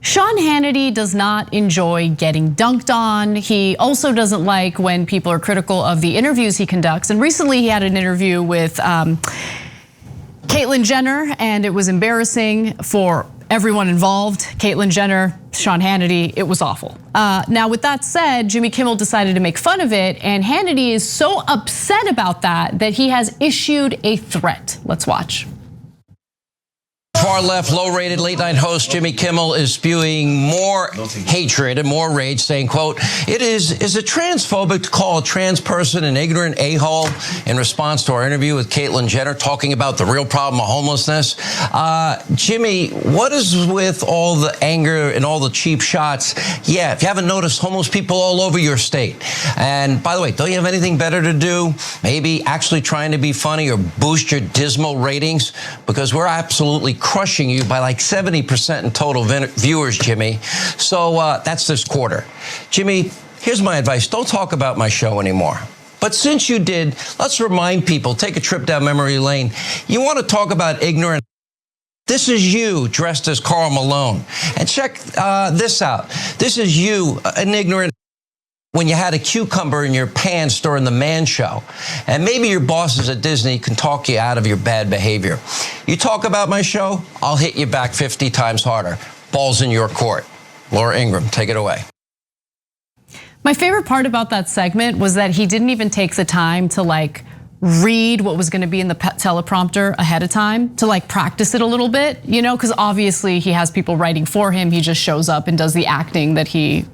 Sean Hannity does not enjoy getting dunked on. He also doesn't like when people are critical of the interviews he conducts. And recently he had an interview with Caitlyn Jenner, and it was embarrassing for everyone involved. Caitlyn Jenner, Sean Hannity, it was awful. Now with that said, Jimmy Kimmel decided to make fun of it, and Hannity is so upset about that he has issued a threat. Let's watch. Far left, low-rated late-night host Jimmy Kimmel is spewing more hatred and more rage, saying, quote, is it transphobic to call a trans person an ignorant a-hole in response to our interview with Caitlyn Jenner talking about the real problem of homelessness? Jimmy, what is with all the anger and all the cheap shots? Yeah, if you haven't noticed, homeless people all over your state. And by the way, don't you have anything better to do? Maybe actually trying to be funny or boost your dismal ratings? Because we're absolutely crushing you by like 70% in total viewers, Jimmy. So that's this quarter. Jimmy, here's my advice. Don't talk about my show anymore. But since you did, let's remind people, take a trip down memory lane. You want to talk about ignorant. This is you dressed as Karl Malone. And check this out. This is you, an ignorant, when you had a cucumber in your pants during the Man Show. And maybe your bosses at Disney can talk you out of your bad behavior. You talk about my show, I'll hit you back 50 times harder. Ball's in your court. Laura Ingraham, take it away. My favorite part about that segment was that he didn't even take the time to read what was gonna be in the teleprompter ahead of time, to practice it a little bit, because obviously he has people writing for him. He just shows up and does the acting that he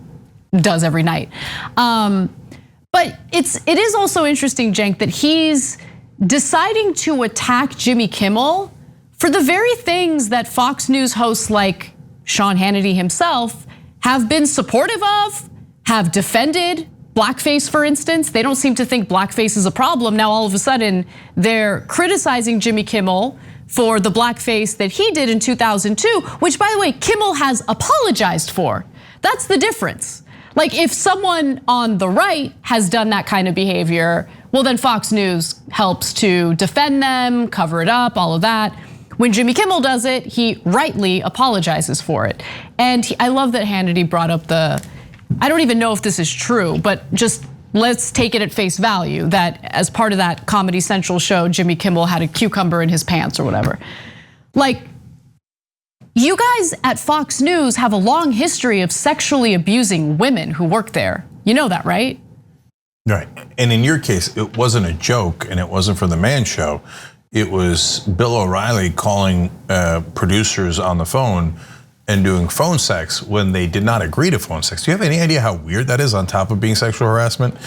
does every night. But it is also interesting, Cenk, that he's deciding to attack Jimmy Kimmel for the very things that Fox News hosts like Sean Hannity himself have been supportive of, have defended blackface, for instance. They don't seem to think blackface is a problem. Now all of a sudden they're criticizing Jimmy Kimmel for the blackface that he did in 2002, which by the way, Kimmel has apologized for. That's the difference. If someone on the right has done that kind of behavior, well then Fox News helps to defend them, cover it up, all of that. When Jimmy Kimmel does it, he rightly apologizes for it. And I love that Hannity brought up I don't even know if this is true, but just let's take it at face value that as part of that Comedy Central show, Jimmy Kimmel had a cucumber in his pants or whatever. You guys at Fox News have a long history of sexually abusing women who work there. You know that, right? Right, and in your case, it wasn't a joke and it wasn't for the Man Show. It was Bill O'Reilly calling producers on the phone and doing phone sex when they did not agree to phone sex. Do you have any idea how weird that is on top of being sexual harassment?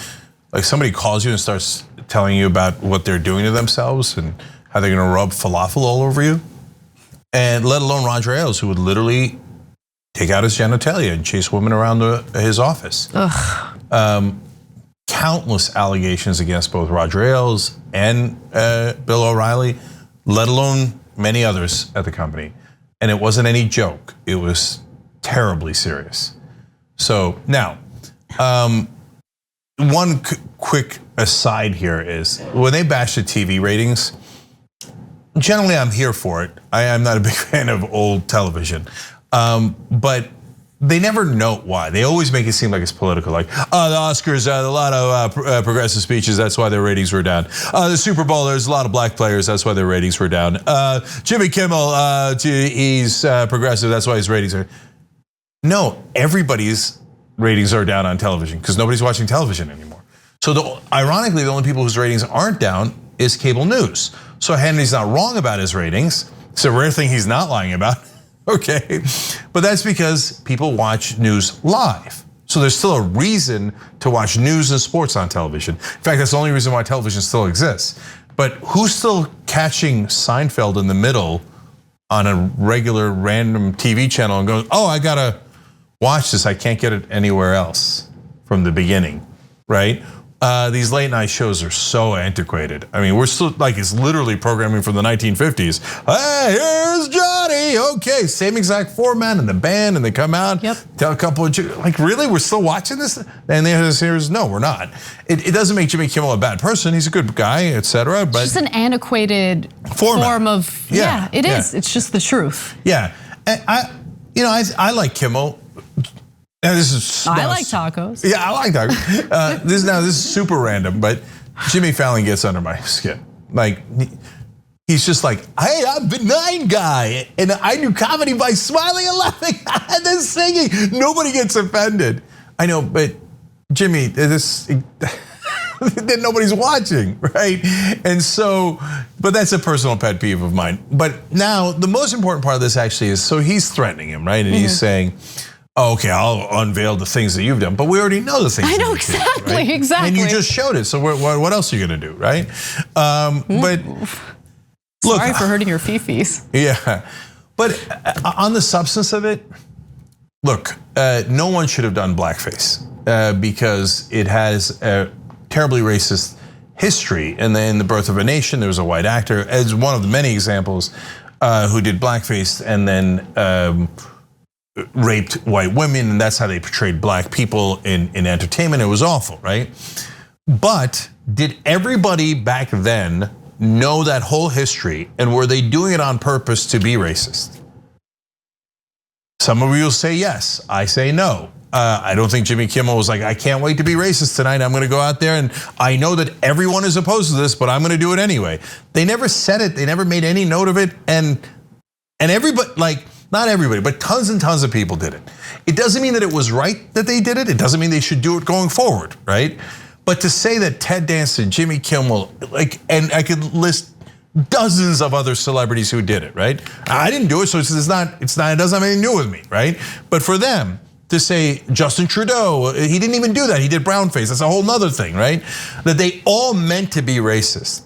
Somebody calls you and starts telling you about what they're doing to themselves and how they're gonna rub falafel all over you? And let alone Roger Ailes, who would literally take out his genitalia and chase women around his office. Countless allegations against both Roger Ailes and Bill O'Reilly, let alone many others at the company. And it wasn't any joke, it was terribly serious. So now, one quick aside here is, when they bash the TV ratings, generally, I'm here for it. I am not a big fan of old television, but they never note why. They always make it seem like it's political, the Oscars, a lot of progressive speeches, that's why their ratings were down. The Super Bowl, there's a lot of black players, that's why their ratings were down. Jimmy Kimmel, he's progressive, that's why his ratings are. No, everybody's ratings are down on television because nobody's watching television anymore. So ironically, the only people whose ratings aren't down is cable news. So Hannity's not wrong about his ratings. It's a rare thing he's not lying about, okay? But that's because people watch news live. So there's still a reason to watch news and sports on television. In fact, that's the only reason why television still exists. But who's still catching Seinfeld in the middle on a regular random TV channel and going, oh, I gotta watch this, I can't get it anywhere else from the beginning, right? These late night shows are so antiquated. I mean, we're still it's literally programming from the 1950s. Hey, here's Johnny. Okay, same exact format and the band, and they come out, tell a couple of really, we're still watching this? And the answer is no, we're not. It doesn't make Jimmy Kimmel a bad person. He's a good guy, etc. But it's just an antiquated form of it is. It's just the truth. Yeah, I like Kimmel. I like tacos. Yeah, I like tacos. This is super random, but Jimmy Fallon gets under my skin. Like, he's just like, hey, I'm a benign guy, and I do comedy by smiling and laughing and then singing. Nobody gets offended. I know, but Jimmy, then nobody's watching, right? And so, but that's a personal pet peeve of mine. But now, the most important part of this actually is, so he's threatening him, right? And he's saying, oh, okay, I'll unveil the things that you've done, but we already know the things. I know exactly, right? Exactly. And you just showed it. So what else are you going to do, right? But look, sorry for hurting your fifis. Yeah, but on the substance of it, look, no one should have done blackface because it has a terribly racist history. And then in The Birth of a Nation, there was a white actor as one of the many examples who did blackface and then raped white women, and that's how they portrayed black people in entertainment. It was awful, right? But did everybody back then know that whole history, and were they doing it on purpose to be racist? Some of you will say yes, I say no. I don't think Jimmy Kimmel was like, I can't wait to be racist tonight. I'm gonna go out there and I know that everyone is opposed to this, but I'm gonna do it anyway. They never said it, they never made any note of it, and everybody, like, not everybody, but tons and tons of people did it. It doesn't mean that it was right that they did it. It doesn't mean they should do it going forward, right? But to say that Ted Danson, Jimmy Kimmel, like, and I could list dozens of other celebrities who did it, right? I didn't do it, so it doesn't have anything to do with me, right? But for them to say Justin Trudeau, he didn't even do that. He did brownface. That's a whole nother thing, right? That they all meant to be racist.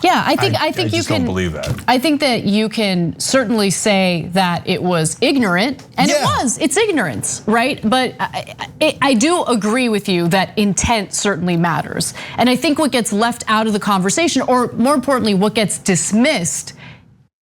Yeah, I think you can. Don't believe that. I think that you can certainly say that it was ignorant, and it was. It's ignorance, right? But I do agree with you that intent certainly matters, and I think what gets left out of the conversation, or more importantly, what gets dismissed,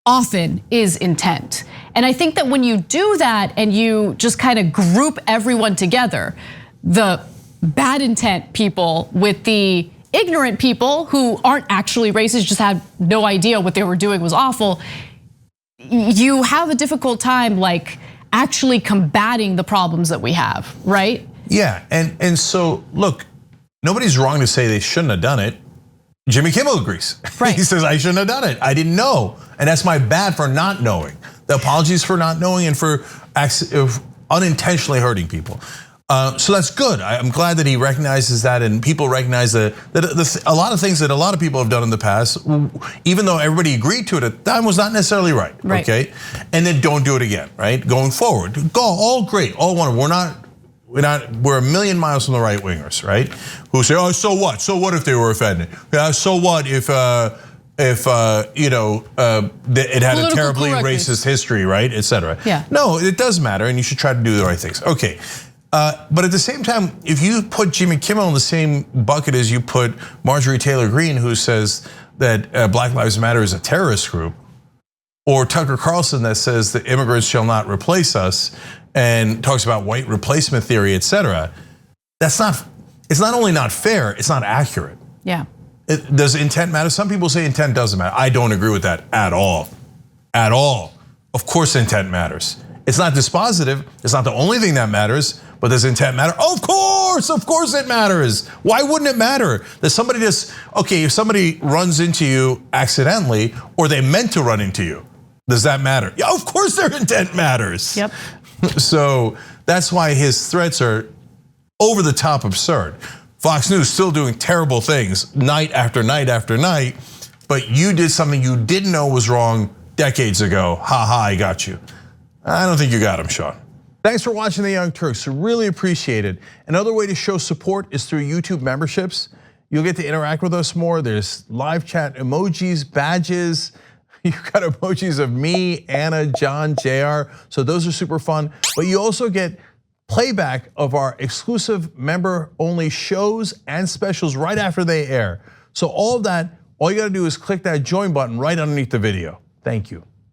often is intent. And I think that when you do that and you just kind of group everyone together, the bad intent people with the ignorant people who aren't actually racist, just had no idea what they were doing was awful, you have a difficult time like actually combating the problems that we have, right? Yeah, and so look, nobody's wrong to say they shouldn't have done it. Jimmy Kimmel agrees. Right. He says, I shouldn't have done it. I didn't know. And that's my bad for not knowing. The apologies for not knowing and for unintentionally hurting people. So that's good. I'm glad that he recognizes that, and people recognize that a lot of things that a lot of people have done in the past, even though everybody agreed to it at the time, was not necessarily right. Okay, and then don't do it again. Right, going forward, all great, all wonderful. We're a million miles from the right wingers, right? Who say, oh, so what? So what if they were offended? Yeah, so what if it had a terribly racist history, right, etc. Yeah. No, it does matter, and you should try to do the right things. Okay. But at the same time, if you put Jimmy Kimmel in the same bucket as you put Marjorie Taylor Greene, who says that Black Lives Matter is a terrorist group, or Tucker Carlson that says that immigrants shall not replace us and talks about white replacement theory, etc., it's not only not fair, it's not accurate. Yeah. Does intent matter? Some people say intent doesn't matter. I don't agree with that at all. At all. Of course intent matters. It's not dispositive, it's not the only thing that matters, but does intent matter? Of course it matters. Why wouldn't it matter? That somebody if somebody runs into you accidentally, or they meant to run into you, does that matter? Yeah, of course their intent matters. Yep. So that's why his threats are over the top absurd. Fox News still doing terrible things night after night after night, but you did something you didn't know was wrong decades ago. Ha ha, I got you. I don't think you got him, Sean. Thanks for watching The Young Turks, really appreciate it. Another way to show support is through YouTube memberships. You'll get to interact with us more. There's live chat emojis, badges. You've got emojis of me, Anna, John, JR. So those are super fun. But you also get playback of our exclusive member-only shows and specials right after they air. So all of that, all you gotta do is click that join button right underneath the video. Thank you.